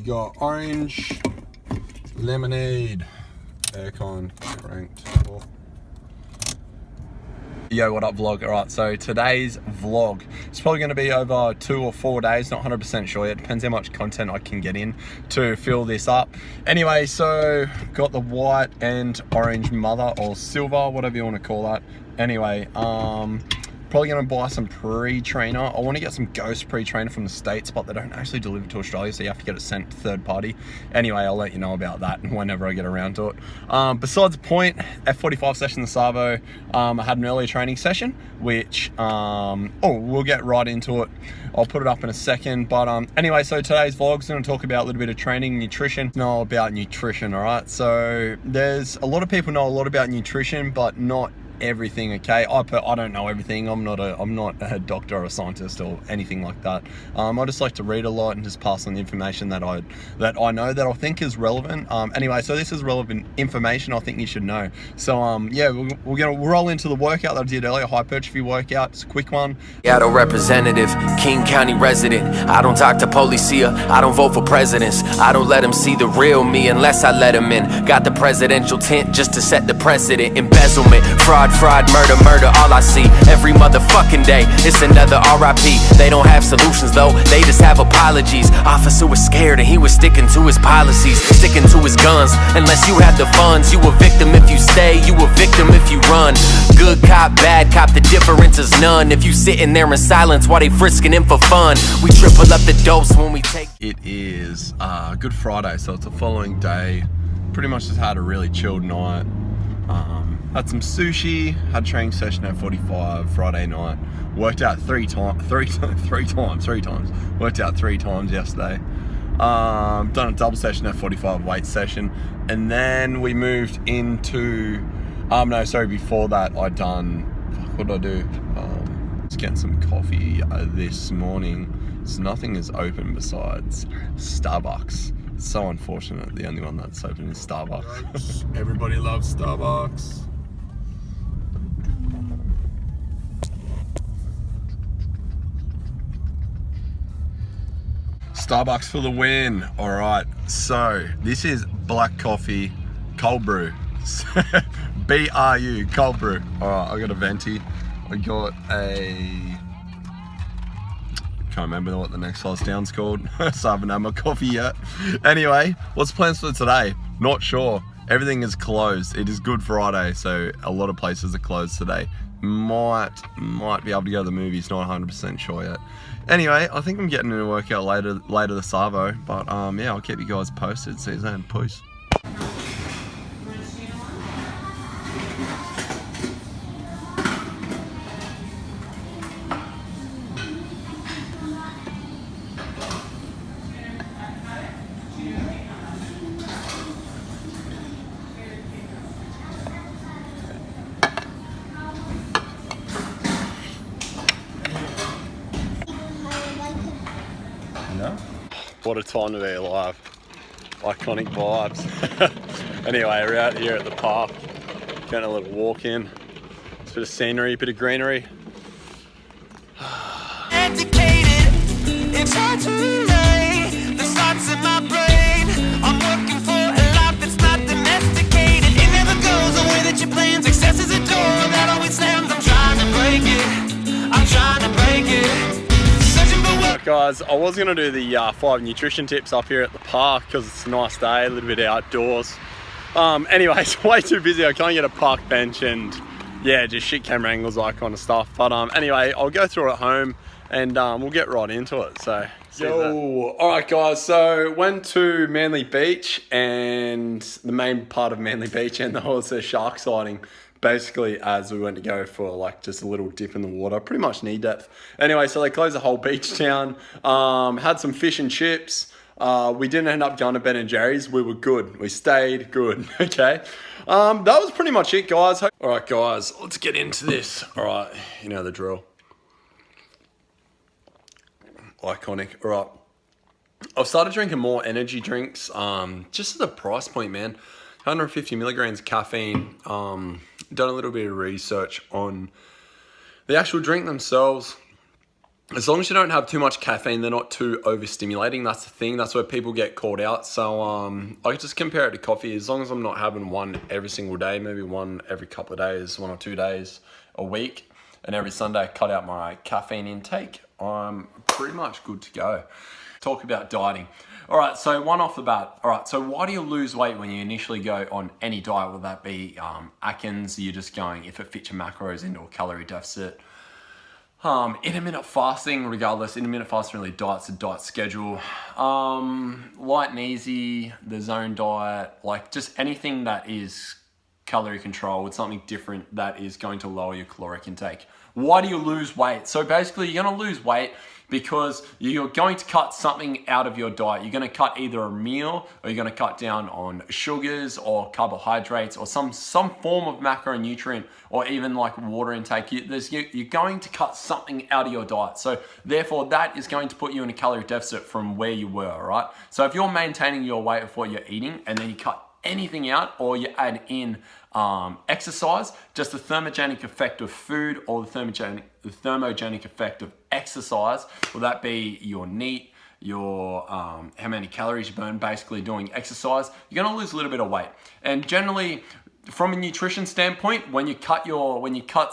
got orange, lemonade, aircon cranked. Oh. Yo, what up vlog? Alright, so today's vlog, it's probably going to be over 2 or 4 days, not 100% sure yet, depends how much content I can get in to fill this up. Anyway, so got the white and orange mother, or silver, whatever you want to call that. Anyway, probably going to buy some pre-trainer. I want to get some Ghost pre-trainer from the States, but they don't actually deliver to Australia, so you have to get it sent third party. Anyway, I'll let you know about that whenever I get around to it. Besides the point, F45 session in the Savo, I had an earlier training session, which, we'll get right into it. I'll put it up in a second, but anyway, so today's vlog is going to talk about a little bit of training, nutrition. Know about nutrition, all right? So there's a lot of people know a lot about nutrition, but not everything. Okay, I don't know everything. I'm not a doctor or a scientist or anything like that. I just like to read a lot and just pass on the information that I know that I think is relevant. Anyway, so this is relevant information I think you should know. So yeah, we're gonna roll into the workout that I did earlier, hypertrophy workout. It's a quick one. Seattle representative, King County resident. I don't talk to police here, I don't vote for presidents. I don't let them see the real me unless I let them in. Got the presidential tent just to set the precedent. Embezzlement, fraud, murder, all I see every motherfucking day. It's another RIP. They don't have solutions though, they just have apologies. Officer was scared and he was sticking to his policies, sticking to his guns. Unless you have the funds, you a victim if you stay, you a victim if you run. Good cop, bad cop, the difference is none. If you sitting there in silence while they frisking him for fun, we triple up the dose when we take. It is Good Friday, so it's the following day. Pretty much just had a really chilled night. Had some sushi, had a training session at 45 Friday night. Worked out three times. Worked out 3 times yesterday. Done a double session at 45 weight session. And then we moved into, before that I done, what did I do? Just getting some coffee this morning. So nothing is open besides Starbucks. It's so unfortunate, the only one that's open is Starbucks. Everybody loves Starbucks. Starbucks for the win. All right, so this is black coffee, cold brew. BRU, cold brew. All right, I got a venti. I got can't remember what the next size down's called. So I haven't had my coffee yet. Anyway, what's the plans for today? Not sure. Everything is closed. It is Good Friday, so a lot of places are closed today. Might be able to go to the movies, not 100% sure yet. Anyway, I think I'm getting in a workout later the Savo, but yeah, I'll keep you guys posted. See you then. Peace. What a time to be alive. Iconic vibes. Anyway, we're out here at the park, getting a little walk in. It's a bit of scenery, a bit of greenery. Educated, it's hard to relate the thoughts in my brain. I'm looking for a life that's not domesticated. It never goes the way that you plan. Success is a door that always slams. I'm trying to break it. I'm trying to break it. Guys, I was going to do the 5 nutrition tips up here at the park because it's a nice day, a little bit outdoors. Anyway, it's way too busy. I can't get a park bench and yeah, just shit camera angles, all that kind of stuff. But anyway, I'll go through it at home and we'll get right into it. So, alright guys, so went to Manly Beach, and the main part of Manly Beach and the whole shark sighting. Basically, as we went to go for like just a little dip in the water, pretty much knee depth. Anyway, so they closed the whole beach down. Had some fish and chips. We didn't end up going to Ben and Jerry's. We were good. We stayed good. Okay. That was pretty much it, guys. All right, guys, let's get into this. All right, you know the drill. Iconic. All right. I've started drinking more energy drinks. Just at the price point, man. 150 milligrams of caffeine. Done a little bit of research on the actual drink themselves. as long as you don't have too much caffeine, they're not too overstimulating. That's the thing. That's where people get caught out. So I just compare it to coffee. As long as I'm not having one every single day, maybe one every couple of days, 1 or 2 days a week, and every Sunday I cut out my caffeine intake, I'm pretty much good to go. Talk about dieting. All right, so one off the bat. All right, so why do you lose weight when you initially go on any diet? Will that be Atkins? You're just going, if it fits your macros, into a calorie deficit. Intermittent fasting, regardless, intermittent fasting really diet's a diet schedule. Light and easy, the zone diet, like just anything that is calorie control with something different that is going to lower your caloric intake. Why do you lose weight? So basically you're going to lose weight because you're going to cut something out of your diet. You're going to cut either a meal, or you're going to cut down on sugars or carbohydrates or some form of macronutrient, or even like water intake. You're going to cut something out of your diet. So therefore that is going to put you in a calorie deficit from where you were, all right? So if you're maintaining your weight of what you're eating and then you cut anything out, or you add in exercise, just the thermogenic effect of food or the thermogenic effect of exercise, will that be your NEAT, your how many calories you burn basically doing exercise, you're going to lose a little bit of weight. And generally, from a nutrition standpoint, when you cut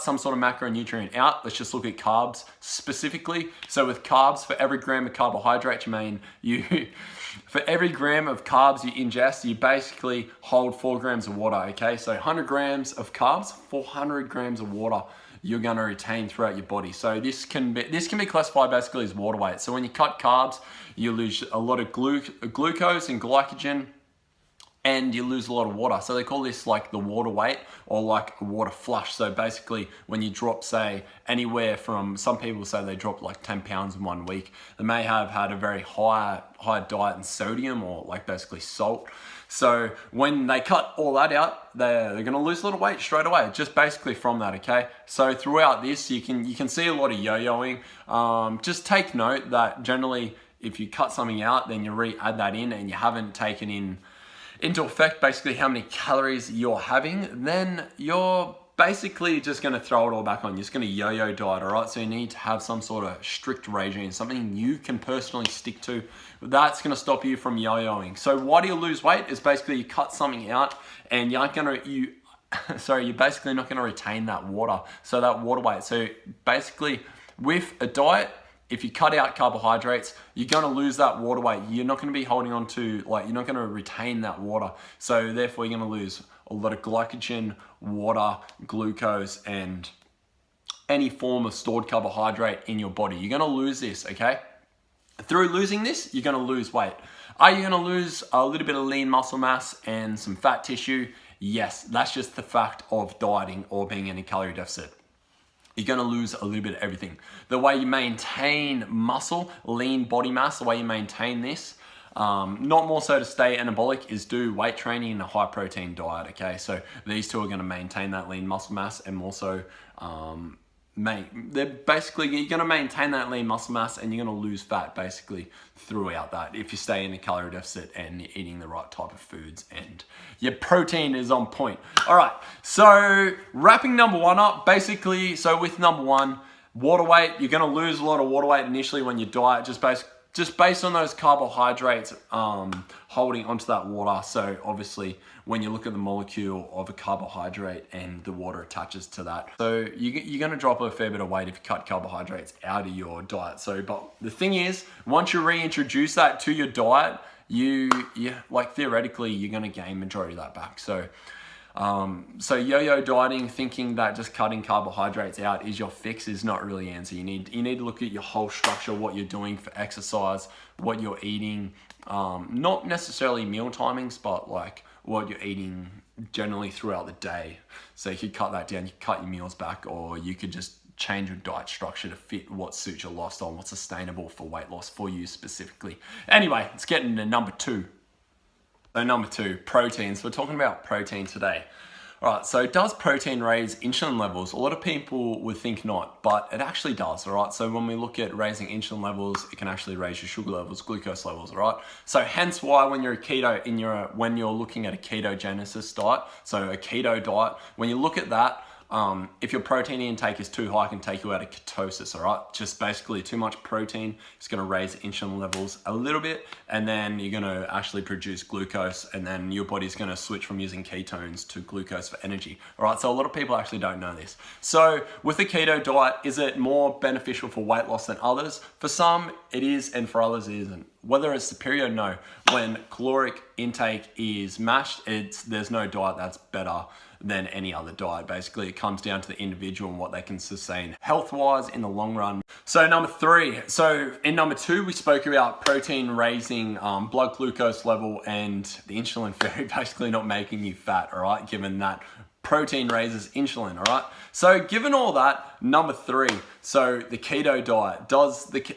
some sort of macronutrient out, let's just look at carbs specifically. So with carbs, for every gram of carbohydrate for every gram of carbs you ingest, you basically hold 4 grams of water, okay? So 100 grams of carbs, 400 grams of water you're going to retain throughout your body. So this can be classified basically as water weight. So when you cut carbs, you lose a lot of glucose and glycogen, and you lose a lot of water. So they call this like the water weight, or like a water flush. So basically when you drop, say, anywhere from, some people say they drop like 10 pounds in 1 week, they may have had a very high diet in sodium, or like basically salt. So when they cut all that out, they're gonna lose a little weight straight away, just basically from that, okay? So throughout this, you can see a lot of yo-yoing. Just take note that generally if you cut something out, then you re-add that in, and you haven't taken into effect basically how many calories you're having, then you're basically just going to throw it all back on. You're just going to yo-yo diet, all right? So you need to have some sort of strict regime, something you can personally stick to. That's going to stop you from yo-yoing. So why do you lose weight? Is basically you cut something out, and you're basically not going to retain that water. So that water weight. So basically with a diet, if you cut out carbohydrates, you're going to lose that water weight. You're not going to be holding on to, like, you're not going to retain that water. So therefore you're going to lose a lot of glycogen, water, glucose, and any form of stored carbohydrate in your body. You're going to lose this, okay? Through losing this, you're going to lose weight. Are you going to lose a little bit of lean muscle mass and some fat tissue? Yes, that's just the fact of dieting or being in a calorie deficit. You're going to lose a little bit of everything. The way you maintain muscle, lean body mass, the way you maintain this, not more so to stay anabolic, is do weight training and a high protein diet, okay? So these two are going to maintain that lean muscle mass, and also you're going to maintain that lean muscle mass, and you're going to lose fat basically throughout that if you stay in a calorie deficit and you're eating the right type of foods and your protein is on point. All right, so wrapping number 1 up, basically, so with number 1, water weight, you're going to lose a lot of water weight initially when you diet, just based on those carbohydrates holding onto that water. So obviously when you look at the molecule of a carbohydrate and the water attaches to that, so you're going to drop a fair bit of weight if you cut carbohydrates out of your diet. So, but the thing is, once you reintroduce that to your diet, you like theoretically you're going to gain majority of that back. So yo-yo dieting, thinking that just cutting carbohydrates out is your fix, is not really the answer. You need to look at your whole structure, what you're doing for exercise, what you're eating, not necessarily meal timings, but like what you're eating generally throughout the day. So you could cut that down, you could cut your meals back, or you could just change your diet structure to fit what suits your lifestyle and what's sustainable for weight loss for you specifically. Anyway, let's get into number 2. So number 2, proteins. We're talking about protein today. All right, so does protein raise insulin levels? A lot of people would think not, but it actually does, all right? So when we look at raising insulin levels, it can actually raise your sugar levels, glucose levels, all right? So hence why when you're when you're looking at a ketogenesis diet, so a keto diet, when you look at that, if your protein intake is too high, it can take you out of ketosis, all right? Just basically too much protein is gonna raise insulin levels a little bit, and then you're gonna actually produce glucose, and then your body's gonna switch from using ketones to glucose for energy, all right? So a lot of people actually don't know this. So with the keto diet, is it more beneficial for weight loss than others? For some, it is, and for others, it isn't. Whether it's superior, no. When caloric intake is matched, there's no diet that's better than any other diet. Basically, it comes down to the individual and what they can sustain health-wise in the long run. So number 3. So in number 2, we spoke about protein raising blood glucose level and the insulin theory basically not making you fat, all right? Given that protein raises insulin, all right? So given all that, number 3, so the keto diet,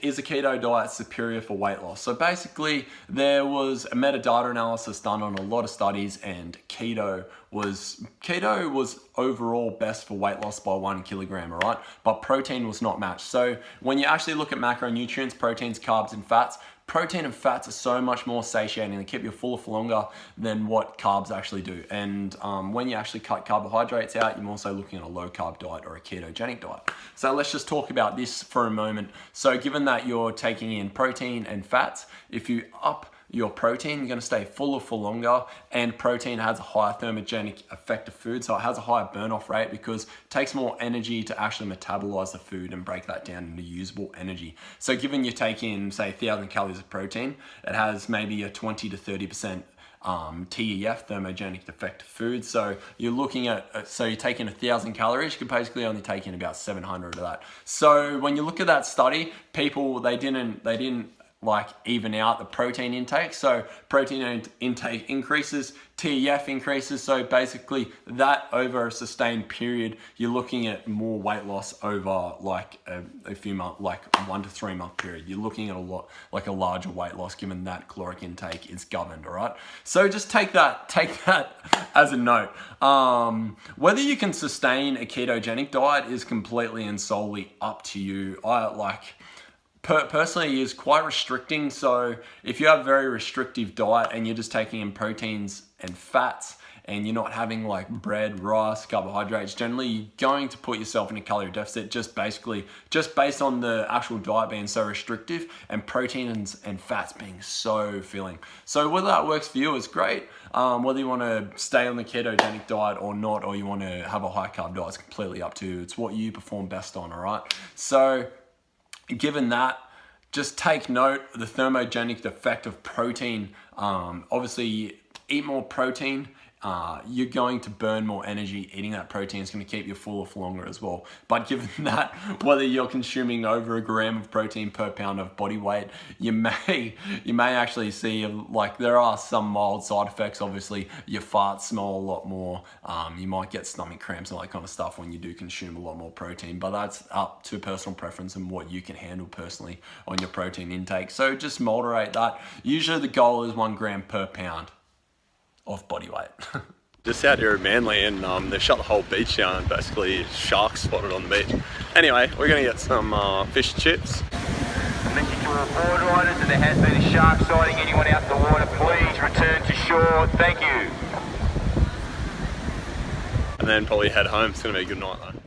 is a keto diet superior for weight loss? So basically there was a metadata analysis done on a lot of studies, and keto was overall best for weight loss by 1 kilogram, all right? But protein was not matched. So when you actually look at macronutrients, proteins, carbs, and fats, protein and fats are so much more satiating. They keep you fuller for longer than what carbs actually do. And when you actually cut carbohydrates out, you're also looking at a low carb diet or a ketogenic diet. So let's just talk about this for a moment. So given that you're taking in protein and fats, if you up your protein, you're going to stay fuller for longer, and protein has a higher thermogenic effect of food, so it has a higher burn off rate because it takes more energy to actually metabolize the food and break that down into usable energy. So given you take in, say, 1,000 calories of protein, it has maybe a 20 to 30% TEF, thermogenic effect of food. So you're looking at, so you take in 1,000 calories, you can basically only take in about 700 of that. So when you look at that study, people, they didn't like even out the protein intake. So protein intake increases, TEF increases. So basically that over a sustained period, you're looking at more weight loss over like a few months, like 1 to 3 month period. You're looking at a larger weight loss given that caloric intake is governed, all right? So just take that as a note. Whether you can sustain a ketogenic diet is completely and solely up to you. Personally, is quite restricting. So if you have a very restrictive diet and you're just taking in proteins and fats and you're not having like bread, rice, carbohydrates, generally you're going to put yourself in a calorie deficit just based on the actual diet being so restrictive and proteins and fats being so filling. So whether that works for you is great. Whether you want to stay on the ketogenic diet or not, or you want to have a high carb diet, it's completely up to you. It's what you perform best on, all right? So given that, just take note of the thermogenic effect of protein. Obviously, eat more protein. You're going to burn more energy. Eating that protein is going to keep you fuller for longer as well. But given that, whether you're consuming over a gram of protein per pound of body weight, you may actually see like there are some mild side effects. Obviously, your farts smell a lot more. You might get stomach cramps and all that kind of stuff when you do consume a lot more protein. But that's up to personal preference and what you can handle personally on your protein intake. So just moderate that. Usually the goal is 1 gram per pound of body weight. Just out here at Manly, and they've shut the whole beach down. Basically, sharks spotted on the beach. Anyway, we're gonna get some fish and chips. Message to all board riders that there has been a shark sighting. Anyone out the water, please return to shore. Thank you. And then probably head home. It's gonna be a good night though.